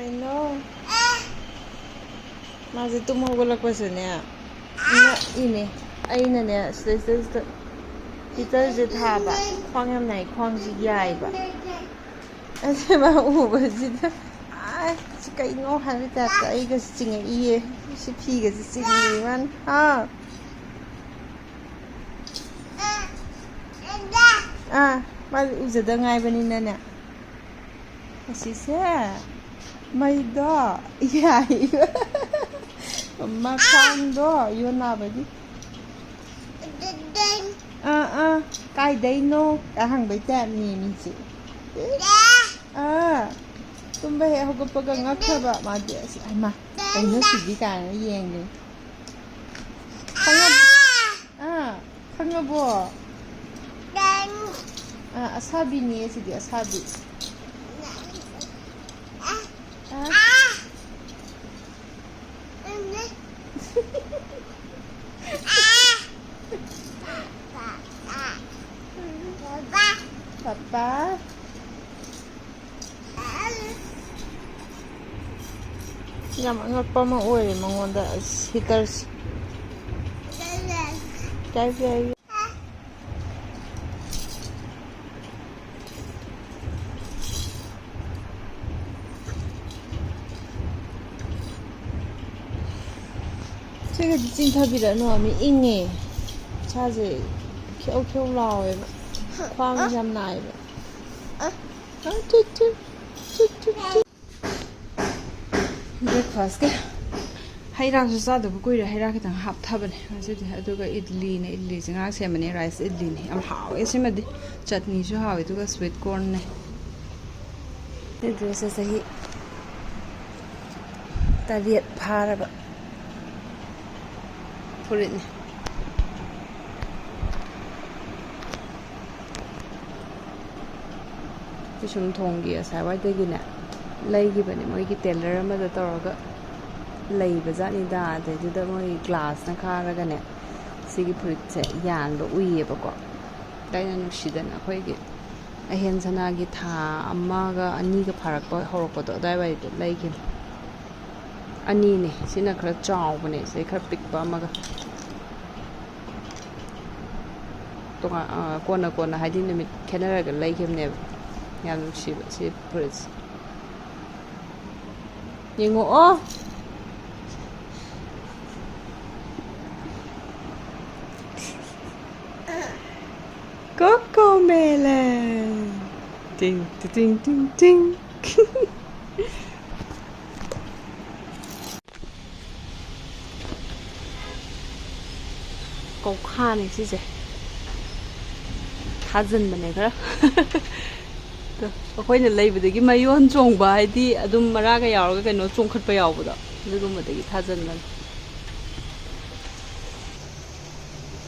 Kaino. Masih tumma hꯧꯒꯠꯂꯛꯄꯁꯦꯅꯦ ꯏꯅꯦ ꯑꯩꯅꯅꯦ ꯁꯤꯗꯩꯁꯤꯗ ꯍꯤꯇꯔꯁꯦ ꯊꯥꯕ ꯈ꯭ꯋꯥꯡ ꯌꯥꯝ ꯅꯥꯏ ꯈ꯭ꯋꯥꯡꯁꯦ ꯌꯥꯏꯕ ꯑꯗꯨꯃ ꯎꯕꯁꯤꯗ ꯁꯤ ꯀꯩꯅꯣ ꯍꯥꯏꯕ ꯇꯥꯏꯞꯇ ꯑꯩꯒꯁꯤ ꯆꯤꯡꯉꯛꯏꯌꯦ ꯁꯤ ꯐꯤꯒꯁꯤ ꯆꯤꯡꯉꯤ ꯃꯥꯅ ꯃꯥꯗꯤ ꯎꯖꯗ ꯉꯥꯏꯕꯅꯤꯅꯅꯦ ꯑꯁꯤꯁꯦ ꯃꯩꯗꯣ ꯌꯥꯏꯕ ꯃꯈ꯭ꯋꯥꯡꯗꯣ ꯌꯣꯟꯅꯕꯒꯤ ꯀꯥꯏꯗꯩꯅꯣ ꯍꯪꯕꯩ ꯇꯥꯏꯞꯅꯤ ꯃꯤꯁꯦ ꯇꯨꯝꯕ ꯍꯦꯛ ꯍꯧꯒꯠꯄꯒ ꯉꯛꯈ꯭ꯔꯕ ꯃꯥꯗꯤ ꯑꯁ ꯑꯃ ꯀꯩꯅꯣ ꯁꯤꯗꯤ ꯀꯥꯏꯅ ꯌꯦꯡꯉꯦ ꯈꯪꯉꯕꯣ ꯑꯁꯥꯕꯤꯅꯦ ꯁꯤꯗꯤ ꯑꯁꯥꯕꯤ Papa. Yam angakpa ma oire mangonda hitters. Dai. 제가 찐탑이라노 하면 잉해. 차제 켜우 나와요. 쾅 참 나요. 툭툭. Breakfast ke haira su sa da koi ra haira khitang hap thabane asidi aduga idli ne idli jinga semane rice idli ne am hawe semadi chutney su hawe duga sweet corn ne idli sa sahi tariet pharaba furit ne tisum thonggi asai wai de gi ne ꯂꯩꯒꯤꯕꯅꯦ ꯃꯣꯏꯒꯤ tailor ꯑꯃꯗ ꯇꯧꯔꯒ ꯂꯩꯕ ꯖꯥꯠꯅꯤꯗ ꯑꯗꯩꯗꯨꯗ ꯃꯣꯏ ꯒ꯭ꯂꯥꯁꯅ ꯈꯥꯔꯒꯅꯦ ꯁꯤꯒꯤ ꯐꯨꯔꯤꯠꯁꯦ ꯌꯥꯟꯕ ꯎꯏꯌꯦꯕꯀꯣ ꯑꯩꯅ ꯅꯨꯡꯁꯤꯗꯅ ꯑꯩꯈꯣꯏꯒꯤ ꯑꯍꯦꯟ ꯁꯅꯥꯒꯤ ꯊꯥ ꯑꯃꯒ ꯑꯅꯤꯒ ꯐꯥꯔꯛꯄ ꯍꯧꯔꯛꯄꯗꯣ ꯑꯗꯨꯋꯥꯏꯗ ꯂꯩꯈꯤꯕꯅꯦ ꯑꯅꯤꯅꯦ ꯁꯤꯅ ꯈꯔ ꯆꯥꯎꯕꯅꯦ ꯁꯤ ꯈꯔ ꯄꯤꯛꯄ ꯑꯃꯒ ꯀꯣꯟꯅ ꯍꯥꯏꯗꯤ ꯅꯨꯃꯤꯠ ꯈꯦꯠꯅꯔꯒ ꯂꯩꯈꯤꯕꯅꯦꯕ ꯌꯥꯝ ꯅꯨꯡꯁꯤꯕ ꯁꯤ ꯐꯨꯔꯤꯠꯁꯦ ꯌꯦꯡꯉꯣ Coco melon. Ding ding ding ding. ꯀꯧꯈꯥꯅꯦ ꯁꯤꯁꯦ ꯊꯥꯖꯤꯟꯕꯅꯦ ꯈꯔ ꯑꯩꯈꯣꯏꯅ ꯂꯩꯕꯗꯒꯤ ꯃꯌꯣꯟ ꯆꯣꯡꯕ ꯍꯥꯏꯗꯤ ꯑꯗꯨꯝ ꯃꯔꯥꯒ ꯌꯥꯎꯔꯒ ꯀꯩꯅꯣ ꯆꯣꯡꯈꯠꯄ ꯌꯥꯎꯕꯗꯣ ꯑꯗꯨꯒꯨꯝꯕꯗꯒꯤ ꯊꯥꯖꯤꯟꯕꯅꯦ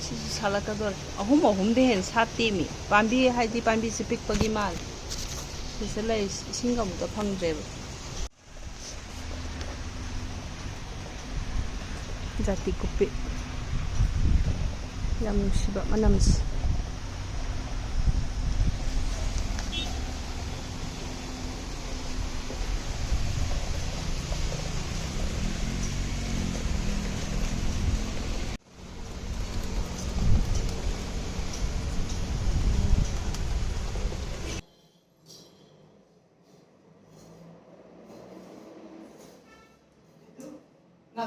ꯁꯤꯁꯨ ꯁꯥꯠꯂꯛꯀꯗꯣꯔꯦ ꯑꯍꯨꯝꯗꯤ ꯍꯦꯟꯅ ꯁꯥꯠꯇꯦꯃꯤ ꯄꯥꯝꯕꯤ ꯍꯥꯏꯗꯤ ꯄꯥꯝꯕꯤꯁꯦ ꯄꯤꯛꯄꯒꯤ ꯃꯥꯜꯂꯦ ꯁꯤꯁꯦ ꯂꯩ ꯏꯁꯤꯡꯒ ꯑꯃꯨꯛꯇ ꯐꯪꯗ꯭ꯔꯦꯕ ꯖꯥꯇꯤ ꯀꯨꯞꯄꯤ ꯌꯥꯝ ꯅꯨꯡꯁꯤꯕ ꯃꯅꯝꯁꯦ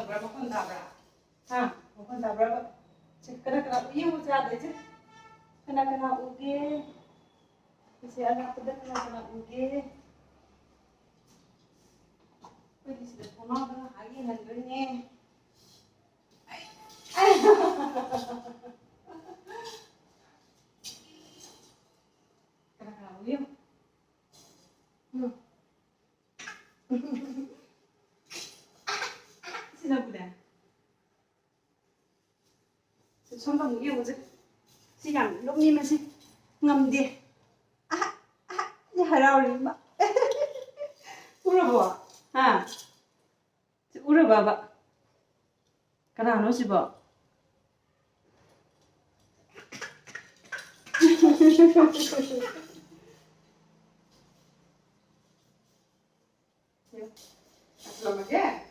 Berapa pun tak berapa, bukan tak berapa. Kena uji macam ada je. Kena uji. Si anak tu dah kena uji. Pergi sudah kena hari nanti ni. Kena uji. Sila budak. Something you was it? See, look me, Missy. Ngam de. Ni harawli ba. Uraba. Uraba ba. Kana no si ba. 그러게.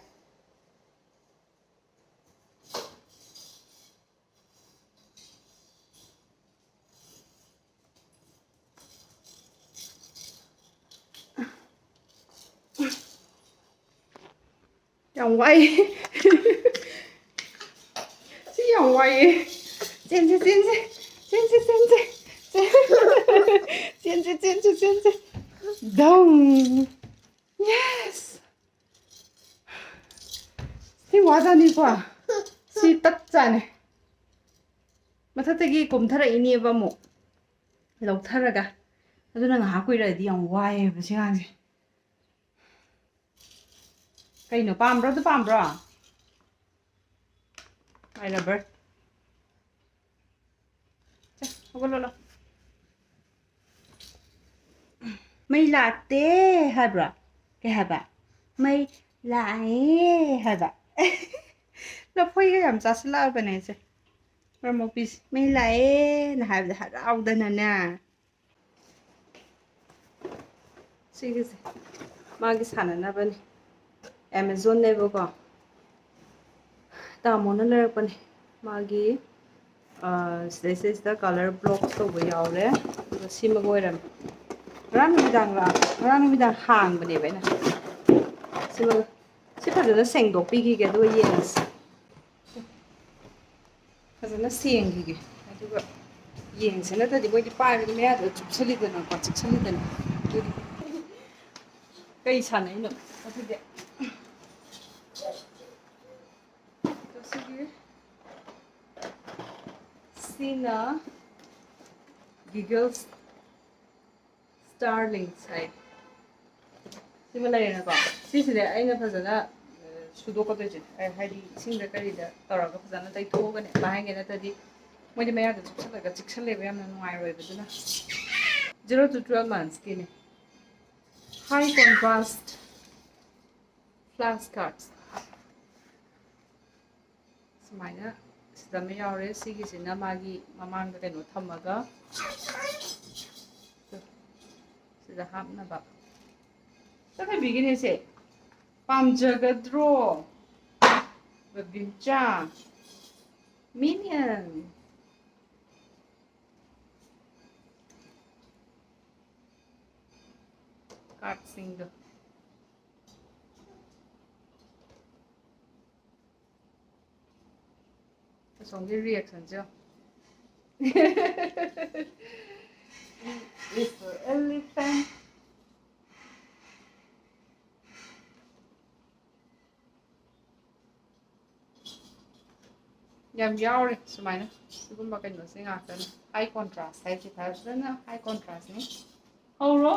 Chồng quay. Chứ chồng quay. Chen chen chen chen chen chen chen chen chen chen chen chen chen Dong. Yes. Thì hóa ra đi qua. Si tất ra này. ꯃꯊꯛꯇꯒꯤ ꯀꯣꯝꯊꯔꯛꯏꯅꯦꯕ ꯑꯃꯨꯛ ꯂꯧꯊꯔꯒ ꯑꯗꯨꯅ ꯉꯥꯏꯍꯥꯛ ꯀꯨꯏꯔꯗꯤ ꯌꯥꯝ ꯋꯥꯏꯑꯦꯕ ꯁꯤ ꯉꯥꯡꯁꯦ ꯀꯩꯅꯣ ꯄꯥꯝꯕ꯭ꯔꯣ ꯑꯗꯨ ꯄꯥꯝꯕ꯭ꯔꯣ ꯃꯥꯏ ꯔꯕꯔ ꯍꯧꯒꯠꯂꯣ ꯃꯩ ꯂꯥꯛꯇꯦ ꯍꯥꯏꯕ꯭ꯔꯣ ꯀꯩ ꯍꯥꯏꯕ ꯃꯩ ꯂꯥꯛꯑꯦ ꯍꯥꯏꯕ ꯂꯐꯣꯏꯒ ꯌꯥꯝ ꯆꯥꯁꯤꯜꯂꯛꯑꯕꯅꯦ ꯑꯩꯁꯦ ꯃꯔꯃꯣꯛꯄꯤꯁꯦ ꯃꯩ ꯂꯥꯛꯑꯦꯅ ꯍꯥꯏꯕꯗ ꯍꯔꯥꯎꯗꯅꯅꯦ ꯁꯤꯒꯤꯁꯦ ꯃꯥꯒꯤ ꯁꯥꯟꯅꯅꯕꯅꯤ ꯑꯦꯃꯥꯖꯣꯟꯅꯦꯕꯀꯣ ꯇꯥꯃꯣꯅ ꯂꯩꯔꯛꯄꯅꯤ ꯃꯥꯒꯤ ꯁꯤꯗꯩꯁꯤꯗ ꯀꯂꯔ ꯕ꯭ꯂꯣꯛ ꯇꯧꯕ ꯌꯥꯎꯔꯦ ꯑꯗꯨꯒ ꯁꯤꯃꯒ ꯑꯣꯏꯔꯝꯃꯦ ꯉꯔꯥꯡ ꯅꯨꯃꯤꯗꯥꯡ ꯍꯥꯡꯕꯅꯦꯕ ꯑꯩꯅ ꯁꯤꯃꯒ ꯁꯤ ꯐꯖꯅ ꯁꯦꯡꯗꯣꯛꯄꯤꯈꯤꯒꯦ ꯑꯗꯨꯒ ꯌꯦꯡꯉꯁꯤ ꯐꯖꯅ ꯁꯦꯡꯈꯤꯒꯦ ꯑꯗꯨꯒ ꯌꯦꯡꯁꯦ ꯅꯠꯇ꯭ꯔꯗꯤ ꯃꯣꯏꯗꯤ ꯄꯥꯏꯕꯗꯤ ꯃꯌꯥꯗ ꯆꯨꯞꯁꯜꯂꯤꯗꯅꯀꯣ ꯆꯤꯛꯁꯜꯂꯤꯗꯅ ꯑꯗꯨꯗꯤ ꯀꯩ ꯁꯥꯟꯅꯩꯅꯣ ꯑꯗꯨꯗꯤ ꯁꯤꯅ ꯒꯤꯒꯜ ꯁ꯭ꯇꯥꯔꯂꯤꯡꯁ ꯍꯥꯏ ꯁꯤꯃ ꯂꯩꯔꯦꯅꯀꯣ ꯁꯤꯁꯤꯗꯤ ꯑꯩꯅ ꯐꯖꯅ ꯁꯨꯗꯣꯛꯀꯗꯣꯏꯁꯦ ꯍꯥꯏꯗꯤ ꯏꯁꯤꯡꯗ ꯀꯔꯤꯗ ꯇꯧꯔꯒ ꯐꯖꯅ ꯇꯩꯊꯣꯛꯑꯒꯅꯦ ꯄꯥꯏꯍꯟꯒꯦ ꯅꯠꯇ꯭ꯔꯗꯤ ꯃꯣꯏꯗꯤ ꯃꯌꯥꯗ ꯆꯨꯞꯁꯜꯂꯒ ꯆꯤꯛꯁꯜꯂꯦꯕ ꯌꯥꯝꯅ ꯅꯨꯡꯉꯥꯏꯔꯣꯏꯕ ꯑꯗꯨꯅ 0 to 12 monthsꯀꯤꯅꯦ high contrast flashcards ꯁꯨꯃꯥꯏꯅ ꯁꯤꯗ ꯑꯃ ꯌꯥꯎꯔꯦ ꯁꯤꯒꯤꯁꯤꯅ ꯃꯥꯒꯤ ꯃꯃꯥꯡꯗ ꯀꯩꯅꯣ ꯊꯝꯃꯒ ꯁꯤꯗ ꯍꯥꯞꯅꯕ ꯆꯠꯊꯕꯤꯒꯤꯅꯦꯁꯦ ꯄꯥꯝꯖꯒꯗ꯭ꯔꯣ ꯕꯕꯤꯟꯆꯥ ꯃꯤꯅꯤꯌꯟ ꯀꯥꯔꯠꯁꯤꯡꯗꯣ ꯑꯁꯣꯝꯒꯤ ꯔꯤꯑꯦꯛꯁꯟꯁꯦ Mr. Elephant ꯌꯥꯝ ꯌꯥꯎꯔꯦ ꯁꯨꯃꯥꯏꯅ ꯁꯤꯒꯨꯝꯕ ꯀꯩꯅꯣꯁꯦ ꯉꯥꯛꯇꯅꯤ ꯍꯥꯏ ꯀꯣꯟꯇ꯭ꯔꯥꯁ ꯍꯥꯏꯁꯦ ꯐꯖꯅ ꯍꯥꯏ ꯀꯣꯟꯇ꯭ꯔꯥꯁꯅꯤ ꯍꯧꯔꯣ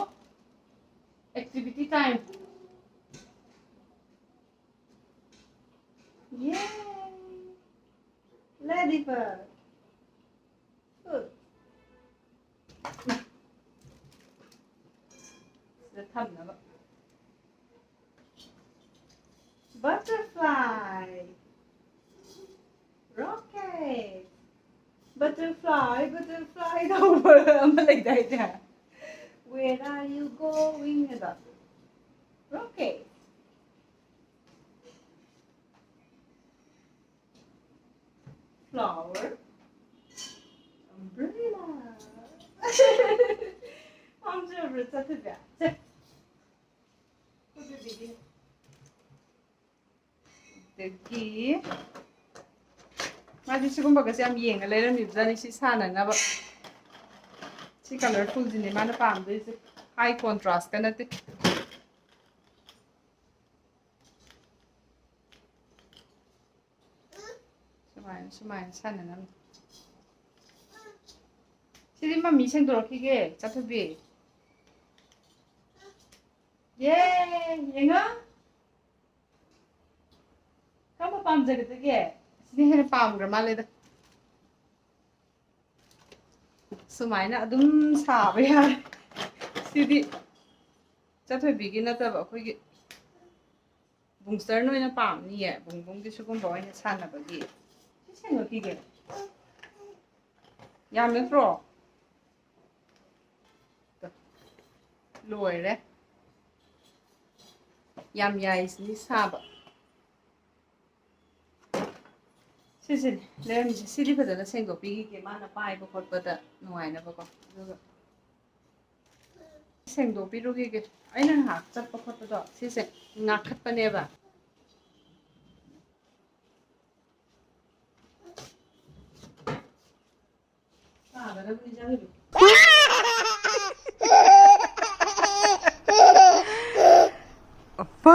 activity time yay ladybird good sida thamnaba butterfly rocket butterfly butterfly ama laydayda where are you going about rocket flower umbrella pamjabra chatbya dagi madi sigumba gase am yenga leramibjani si sananaba si colorful jini mana pamdoise high contrast ka nate sumain sananam sidi mami sengdorakige chathubi yay yenga kama pamjagadege sidi hena pamgra maleda sumaina adum saba yare sidi chathubi gi nataba akhoi bungster noina pamniye bungbunggi sugumba oina sanabagi sengakige yametro loire ꯌꯥꯝ ꯌꯥꯏꯁꯤꯅꯤ ꯁꯥꯕ ꯁꯤꯁꯤꯅꯦ ꯂꯩꯔꯝꯃꯤꯁꯦ ꯁꯤꯗꯤ ꯐꯖꯅ ꯁꯦꯡꯗꯣꯛꯄꯤꯈꯤꯒꯦ ꯃꯥꯅ ꯄꯥꯏꯕ ꯈꯣꯠꯄꯗ ꯅꯨꯡꯉꯥꯏꯅꯕꯀꯣ ꯑꯗꯨꯒ ꯁꯦꯡꯗꯣꯛꯄꯤꯔꯨꯈꯤꯒꯦ ꯑꯩꯅ ꯉꯥꯏꯍꯥꯛ ꯆꯠꯄ ꯈꯣꯠꯄꯗꯣ ꯁꯤꯁꯦ ꯉꯥꯛꯈꯠꯄꯅꯦꯕ Apa?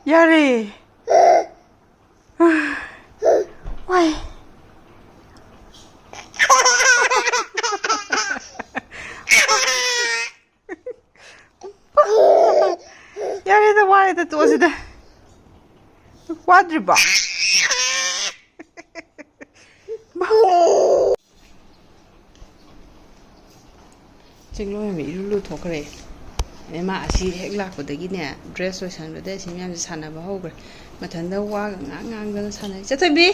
Yari. Why? Yari the why the was it? Quadriba. ꯆꯤꯡꯂꯣꯏ ꯏꯔꯨ ꯂꯨꯊꯣꯛꯈ꯭ꯔꯦ ꯃꯥ ꯑꯁꯤ ꯍꯦꯛ ꯂꯥꯛꯄꯗꯒꯤꯅꯦ ꯗ꯭ꯔꯦꯁ ꯂꯣꯏꯁꯟꯕꯗ ꯑꯁꯤ ꯃꯌꯥꯝꯁꯦ ꯁꯥꯟꯅꯕ ꯍꯧꯈ꯭ꯔꯦ ꯃꯊꯟꯇ ꯋꯥꯒ ꯉꯥꯡꯗꯅ ꯁꯥꯟꯅꯩ ꯆꯠꯊꯣꯏꯕꯤ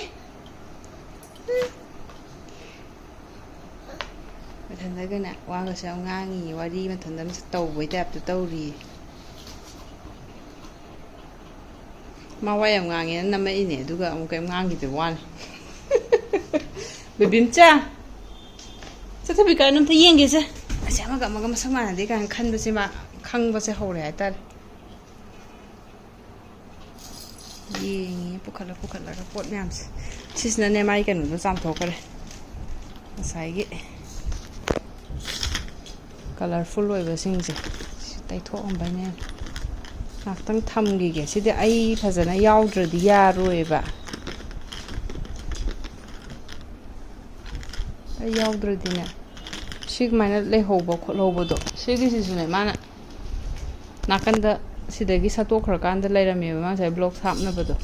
ꯃꯊꯟꯇꯒꯅꯦ ꯋꯥꯒꯁꯨ ꯌꯥꯝ ꯉꯥꯡꯉꯤ ꯋꯥꯔꯤ ꯃꯊꯟꯇ ꯇꯧꯕꯩ ꯇꯥꯏꯞꯇ ꯇꯧꯔꯤꯌꯦ ꯃꯥ ꯋꯥ ꯌꯥꯝ ꯉꯥꯡꯉꯦꯅ ꯅꯝꯃꯛꯏꯅꯦ ꯑꯗꯨꯒ ꯑꯃꯨꯛ ꯀꯩꯝ ꯉꯥꯡꯈꯤꯗꯦ ꯋꯥꯅꯤ ꯕꯦꯕꯤꯝꯆꯥ ꯆꯠꯊꯣꯏꯕꯤ ꯀꯥꯏꯅ ꯑꯝꯇ ꯌꯦꯡꯒꯦꯁꯦ ꯑꯁꯤ ꯑꯃꯒ ꯃꯁꯛ ꯃꯥꯟꯅꯗꯦ ꯀꯥꯏꯅ ꯈꯟꯕꯁꯦ ꯃꯥ ꯈꯪꯕꯁꯦ ꯍꯧꯔꯦ ꯍꯥꯏꯇꯥꯔꯦ ꯌꯦꯡꯉꯤ ꯄꯨꯈꯠꯂꯒ ꯄꯣꯠ ꯃꯌꯥꯝꯁꯦ ꯁꯤꯁꯤꯅꯅꯦ ꯃꯥꯒꯤ ꯀꯩꯅꯣꯗꯣ ꯆꯥꯝꯊꯣꯛꯈ꯭ꯔꯦ ꯉꯁꯥꯏꯒꯤ ꯀꯂꯔꯐꯨꯜ ꯑꯣꯏꯕꯁꯤꯡꯁꯦ ꯇꯩꯊꯣꯛꯑꯝꯕꯅꯦ ꯉꯥꯛꯇꯪ ꯊꯝꯈꯤꯒꯦ ꯁꯤꯗꯤ ꯑꯩ ꯐꯖꯅ ꯌꯥꯎꯗ꯭ꯔꯗꯤ ꯌꯥꯔꯣꯏꯕ ꯑꯩ ꯌꯥꯎꯗ꯭ꯔꯗꯤꯅꯦ ꯁꯤꯒꯨꯃꯥꯏꯅ ꯂꯩꯍꯧꯕ ꯈꯣꯠꯍꯧꯕꯗꯣ ꯁꯤꯒꯤꯁꯤꯁꯨꯅꯦ ꯃꯥꯅ ꯅꯥꯀꯟꯗ ꯁꯤꯗꯒꯤ ꯁꯠꯇꯣꯛꯈ꯭ꯔꯀꯥꯟꯗ ꯂꯩꯔꯝꯃꯦꯕ ꯃꯥ ꯉꯁꯥꯏ ꯕ꯭ꯂꯣꯛ ꯍꯥꯞꯅꯕꯗꯣ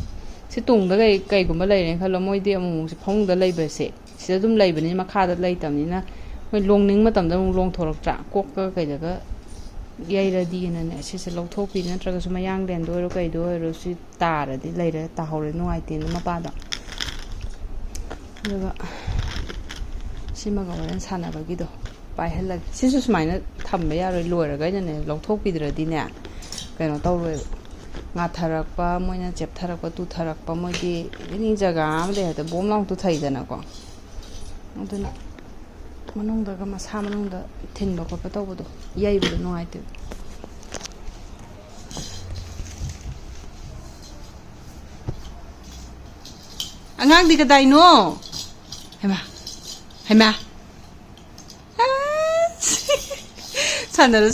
ꯁꯤ ꯇꯨꯡꯗ ꯀꯩꯒꯨꯝꯕ ꯂꯩꯔꯦꯅ ꯈꯜꯂꯣ ꯃꯣꯏꯗꯤ ꯑꯃꯨꯛꯁꯦ ꯐꯃꯨꯡꯗ ꯂꯩꯕꯁꯦ ꯁꯤꯗ ꯑꯗꯨꯝ ꯂꯩꯕꯅꯤꯅ ꯃꯈꯥꯗ ꯂꯩꯇꯕꯅꯤꯅ ꯃꯣꯏ ꯂꯣꯡꯅꯤꯡ ꯃꯇꯝꯗ ꯑꯃꯨꯛ ꯂꯣꯡꯊꯣꯔꯛꯇ꯭ꯔꯥ ꯀꯣꯛꯀ ꯀꯩꯗꯒ ꯌꯩꯔꯗꯤꯅꯅꯦ ꯁꯤꯁꯦ ꯂꯧꯊꯣꯛꯄꯤ ꯅꯠꯇ꯭ꯔꯒꯁꯨ ꯃꯌꯥꯡꯂꯦꯟꯗ ꯑꯣꯏꯔꯣ ꯀꯩꯗ ꯑꯣꯏꯔꯣ ꯁꯤ ꯇꯥꯔꯗꯤ ꯇꯥꯍꯧꯔꯦ ꯅꯨꯡꯉꯥꯏꯇꯦꯅ ꯃꯄꯥꯗ ꯑꯗꯨꯒ ꯁꯤꯃꯒ ꯍꯣꯔꯦꯟ ꯁꯥꯟꯅꯕꯒꯤꯗꯣ ꯄꯥꯏꯍꯜꯂꯒꯦ ꯁꯤꯁꯨ ꯁꯨꯃꯥꯏꯅ ꯊꯝꯕ ꯌꯥꯔꯣꯏ ꯂꯣꯏꯔꯒ ꯑꯩꯅꯅꯦ ꯂꯧꯊꯣꯛꯄꯤꯗ꯭ꯔꯗꯤꯅꯦ ꯀꯩꯅꯣ ꯇꯧꯔꯣꯏꯕ ꯉꯥꯊꯔꯛꯄ ꯃꯣꯏꯅ ꯆꯦꯞꯊꯔꯛꯄ ꯇꯨꯊꯔꯛꯄ ꯃꯣꯏꯗꯤ ꯑꯦꯅꯤ ꯖꯒꯥ ꯑꯃꯗ ꯍꯦꯛꯇ ꯕꯣꯝ ꯂꯥꯎ ꯇꯨꯊꯩꯗꯅꯀꯣ ꯑꯗꯨꯅ ꯃꯅꯨꯡꯗꯒ ꯃꯁꯥ ꯃꯅꯨꯡꯗ ꯊꯤꯟꯕ ꯈꯣꯠꯄ ꯇꯧꯕꯗꯣ ꯌꯩꯕꯗꯣ ꯅꯨꯡꯉꯥꯏꯇꯦꯕ ꯑꯉꯥꯡꯗꯤ ꯀꯗꯥꯏꯅꯣ ꯍꯩꯃꯥ ꯁꯥꯟꯅꯔꯣ